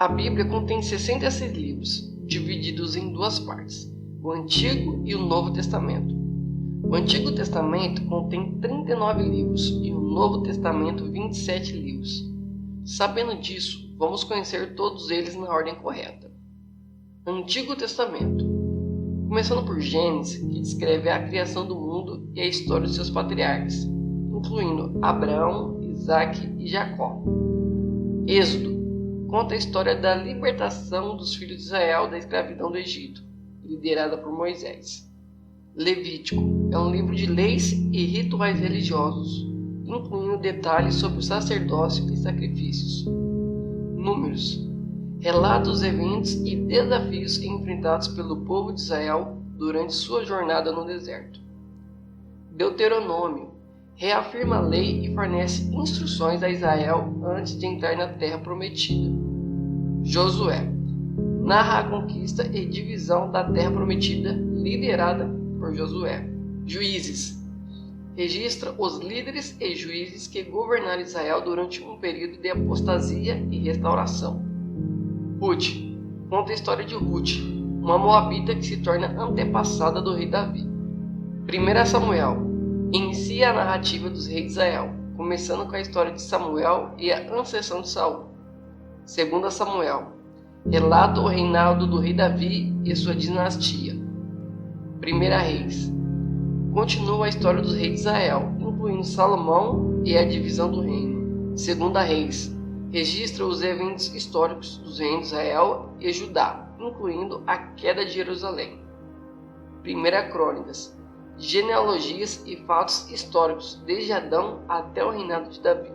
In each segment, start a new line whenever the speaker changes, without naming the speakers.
A Bíblia contém 66 livros, divididos em duas partes, o Antigo e o Novo Testamento. O Antigo Testamento contém 39 livros e o Novo Testamento 27 livros. Sabendo disso, vamos conhecer todos eles na ordem correta. Antigo Testamento. Começando por Gênesis, que descreve a criação do mundo e a história de seus patriarcas, incluindo Abraão, Isaque e Jacó. Êxodo conta a história da libertação dos filhos de Israel da escravidão do Egito, liderada por Moisés. Levítico é um livro de leis e rituais religiosos, incluindo detalhes sobre o sacerdócio e sacrifícios. Números relata os eventos e desafios enfrentados pelo povo de Israel durante sua jornada no deserto. Deuteronômio reafirma a lei e fornece instruções a Israel antes de entrar na terra prometida. Josué narra a conquista e divisão da terra prometida, liderada por Josué. Juízes registra os líderes e juízes que governaram Israel durante um período de apostasia e restauração. Ruth conta a história de Ruth, uma moabita que se torna antepassada do rei Davi. 1 Samuel inicia a narrativa dos reis de Israel, começando com a história de Samuel e a ascensão de Saul. 2 Samuel relata o reinado do rei Davi e sua dinastia. 1 Reis continua a história dos reis de Israel, incluindo Salomão e a divisão do reino. 2 Reis registra os eventos históricos dos reinos de Israel e Judá, incluindo a queda de Jerusalém. 1 Crônicas genealogias e fatos históricos desde Adão até o reinado de Davi.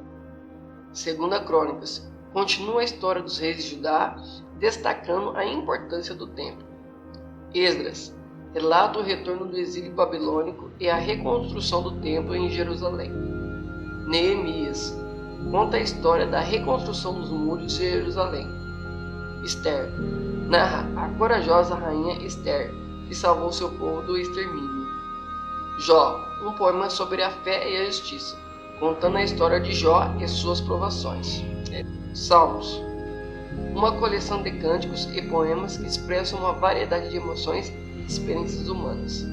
2 Crônicas continua a história dos reis de Judá, destacando a importância do templo. Esdras relata o retorno do exílio babilônico e a reconstrução do templo em Jerusalém. Neemias conta a história da reconstrução dos muros de Jerusalém. Esther narra a corajosa rainha Esther, que salvou seu povo do extermínio. Jó, um poema sobre a fé e a justiça, contando a história de Jó e suas provações. Salmos, uma coleção de cânticos e poemas que expressam uma variedade de emoções e experiências humanas.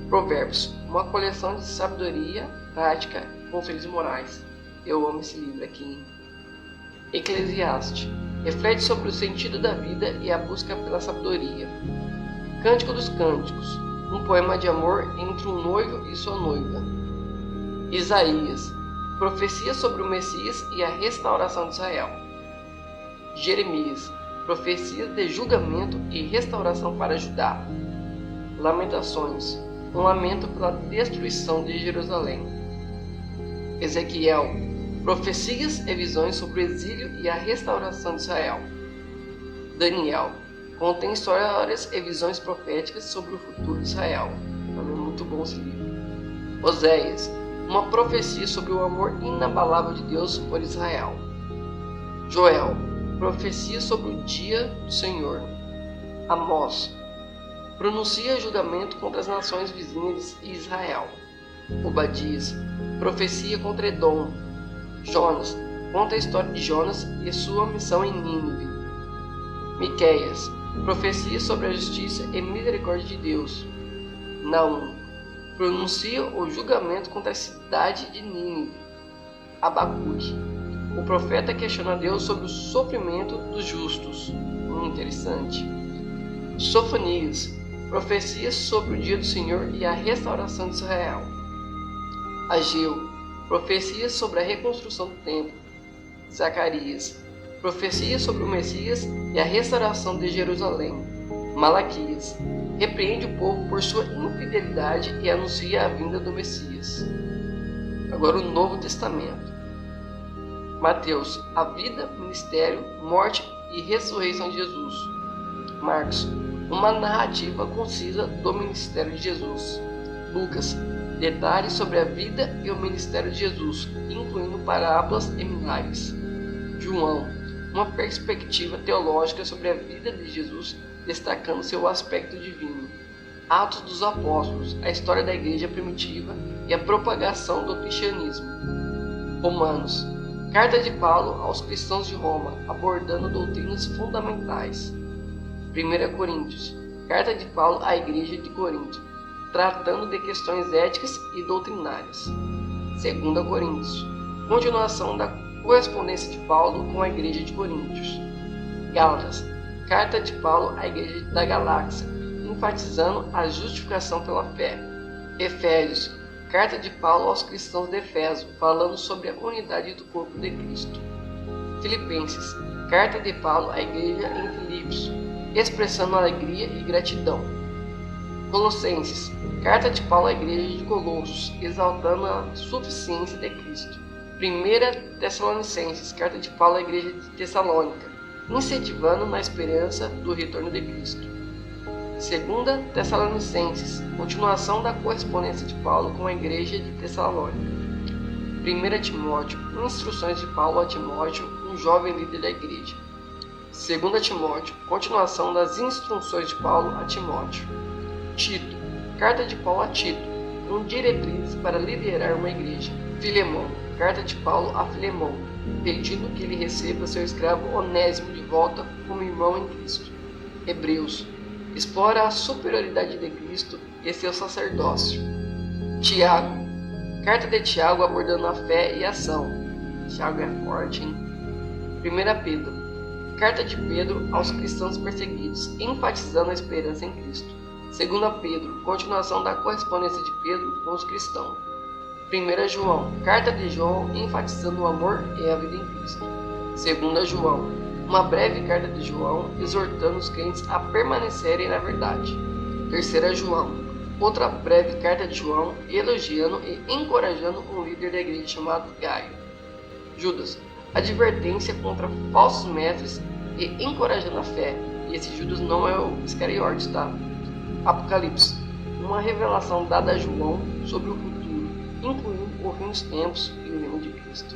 Provérbios, uma coleção de sabedoria, prática e conselhos morais. Eu amo esse livro aqui. Eclesiastes, reflete sobre o sentido da vida e a busca pela sabedoria. Cântico dos Cânticos, um poema de amor entre um noivo e sua noiva. Isaías, profecia sobre o Messias e a restauração de Israel. Jeremias, profecias de julgamento e restauração para Judá. Lamentações, um lamento pela destruição de Jerusalém. Ezequiel, profecias e visões sobre o exílio e a restauração de Israel. Daniel, contém histórias e visões proféticas sobre o futuro de Israel. Também muito bom esse livro. Oséias, uma profecia sobre o amor inabalável de Deus por Israel. Joel, profecia sobre o dia do Senhor. Amós, pronuncia julgamento contra as nações vizinhas e Israel. Obadias, profecia contra Edom. Jonas, conta a história de Jonas e sua missão em Nínive. Miqueias, profecia sobre a justiça e misericórdia de Deus. Naum, pronuncia o julgamento contra a cidade de Nínive. Abacuque, o profeta questiona Deus sobre o sofrimento dos justos. Interessante. Sofonias, profecia sobre o dia do Senhor e a restauração de Israel. Ageu, profecia sobre a reconstrução do templo. Zacarias, profecia sobre o Messias e a restauração de Jerusalém. Malaquias, repreende o povo por sua infidelidade e anuncia a vinda do Messias. Agora o Novo Testamento. Mateus, a vida, ministério, morte e ressurreição de Jesus. Marcos, uma narrativa concisa do ministério de Jesus. Lucas, detalhes sobre a vida e o ministério de Jesus, incluindo parábolas e milagres. João, uma perspectiva teológica sobre a vida de Jesus, destacando seu aspecto divino. Atos dos Apóstolos, a história da igreja primitiva e a propagação do cristianismo. Romanos, Carta de Paulo aos cristãos de Roma, abordando doutrinas fundamentais. 1 Coríntios. Carta de Paulo à igreja de Corinto, tratando de questões éticas e doutrinárias. 2 Coríntios. Continuação da correspondência de Paulo com a igreja de Coríntios. Gálatas. Carta de Paulo à igreja da Galáxia, enfatizando a justificação pela fé. Efésios. Carta de Paulo aos cristãos de Éfeso, falando sobre a unidade do corpo de Cristo. Filipenses. Carta de Paulo à igreja em Filipos, expressando alegria e gratidão. Colossenses. Carta de Paulo à igreja de Colossos, exaltando a suficiência de Cristo. 1 Tessalonicenses. Carta de Paulo à igreja de Tessalônica, incentivando na esperança do retorno de Cristo. 2 Tessalonicenses, continuação da correspondência de Paulo com a igreja de Tessalônica. 1 Timóteo, instruções de Paulo a Timóteo, um jovem líder da igreja. 2 Timóteo, continuação das instruções de Paulo a Timóteo. Tito, carta de Paulo a Tito, com diretrizes para liderar uma igreja. Filemão, carta de Paulo a Filemão, pedindo que ele receba seu escravo Onésimo de volta como irmão em Cristo. Hebreus, explora a superioridade de Cristo e seu sacerdócio. Tiago, carta de Tiago abordando a fé e a ação. Tiago é forte, hein? 1 Pedro, carta de Pedro aos cristãos perseguidos, enfatizando a esperança em Cristo. 2 Pedro, continuação da correspondência de Pedro com os cristãos. 1 João, carta de João, enfatizando o amor e a vida em Cristo. 2 João, uma breve carta de João, exortando os crentes a permanecerem na verdade. 3 João, outra breve carta de João, elogiando e encorajando um líder da igreja chamado Gaio. Judas, advertência contra falsos mestres e encorajando a fé. E esse Judas não é o Iscariotes, tá? Apocalipse, uma revelação dada a João sobre o futuro, incluindo o fim dos tempos e o reino de Cristo.